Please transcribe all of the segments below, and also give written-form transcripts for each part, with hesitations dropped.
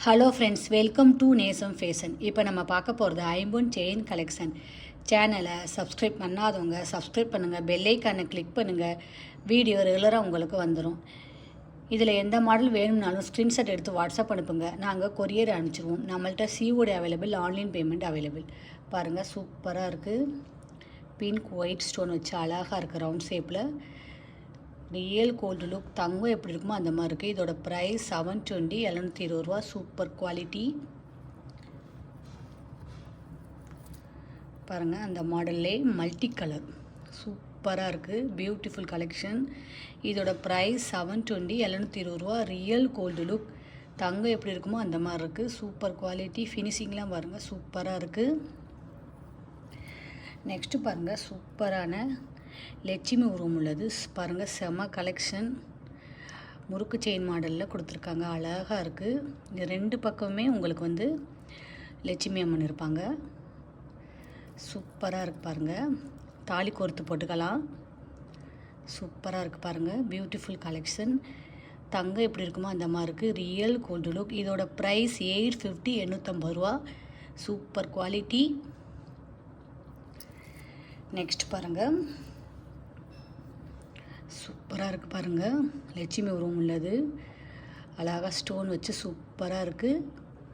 Hello friends, welcome to நேசம் fashion. இப்போ நம்ம பார்க்க போகிறது ஐம்பொன் செயின் கலெக்ஷன். சேனலை சப்ஸ்கிரைப் பண்ணாதவங்க சப்ஸ்கிரைப் பண்ணுங்கள், பெல்லைக்கானை கிளிக் பண்ணுங்கள். வீடியோ ரெகுலராக உங்களுக்கு வந்துடும். இதில் எந்த மாடல் வேணும்னாலும் ஸ்க்ரீன்ஷாட் எடுத்து வாட்ஸ்அப் அனுப்புங்க, நாங்கள் கொரியர் அனுப்பிச்சிடுவோம். நம்மள்ட்ட COD available, online payment available. பாருங்கள், சூப்பராக இருக்குது. பிங்க் ஒயிட் ஸ்டோன் வச்சு அழகாக இருக்குது, ரவுண்ட் ஷேப்பில். ரியல் கோல்டு லுக், தங்கம் எப்படி இருக்குமோ அந்த மாதிரி இருக்குது. இதோட ப்ரைஸ் 720, 720 ரூபா. Super quality. பாருங்கள், அந்த மாடல்லே மல்டி கலர் சூப்பராக இருக்குது. Beautiful collection. இதோட ப்ரைஸ் 720, 720 ரூபா. ரியல் கோல்டு லுக், தங்கம் எப்படி இருக்குமோ அந்த மாதிரி இருக்குது. Super quality. ஃபினிஷிங்லாம் பாருங்கள், சூப்பராக இருக்குது. நெக்ஸ்ட்டு பாருங்கள், சூப்பரான லட்சுமி உருவம் உள்ளது. பாருங்கள், செம கலெக்ஷன். முறுக்கு செயின் மாடலில் கொடுத்துருக்காங்க, அழகாக இருக்குது. இந்த ரெண்டு பக்கமுமே உங்களுக்கு லட்சுமி அம்மன் இருப்பாங்க. சூப்பராக இருக்குது பாருங்கள். தாலி கோர்த்து போட்டுக்கலாம். சூப்பராக இருக்குது பாருங்கள். Beautiful collection. தங்கம் எப்படி இருக்குமோ அந்த மாதிரி இருக்குது. Real gold look. இதோட ப்ரைஸ் 850, 850 ரூபா. Super quality. நெக்ஸ்ட் பாருங்கள், சூப்பராக இருக்குது பாருங்கள். லட்சுமி உருவம் உள்ளது, அழகாக ஸ்டோன் வச்சு சூப்பராக இருக்குது.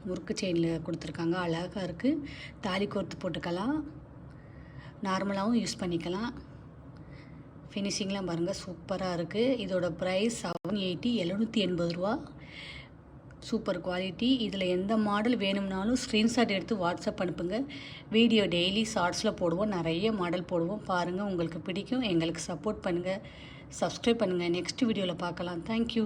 முறுக்கு செயினில் கொடுத்துருக்காங்க, அழகாக இருக்குது. தாலி கோர்த்து போட்டுக்கலாம், நார்மலாகவும் யூஸ் பண்ணிக்கலாம். ஃபினிஷிங்லாம் பாருங்கள், சூப்பராக இருக்குது. இதோட ப்ரைஸ் 780, 780 ரூபா. Super quality. இதில் எந்த மாடல் வேணும்னாலும் ஸ்க்ரீன்ஷாட் எடுத்து வாட்ஸ்அப் அனுப்புங்க. வீடியோ டெய்லி ஷார்ட்ஸில் போடுவோம், நிறைய மாடல் போடுவோம். பாருங்கள், உங்களுக்கு பிடிக்கும். எங்களுக்கு சப்போர்ட் பண்ணுங்கள், சப்ஸ்கிரைப் பண்ணுங்கள். நெக்ஸ்ட் வீடியோவில் பார்க்கலாம். தேங்க்யூ.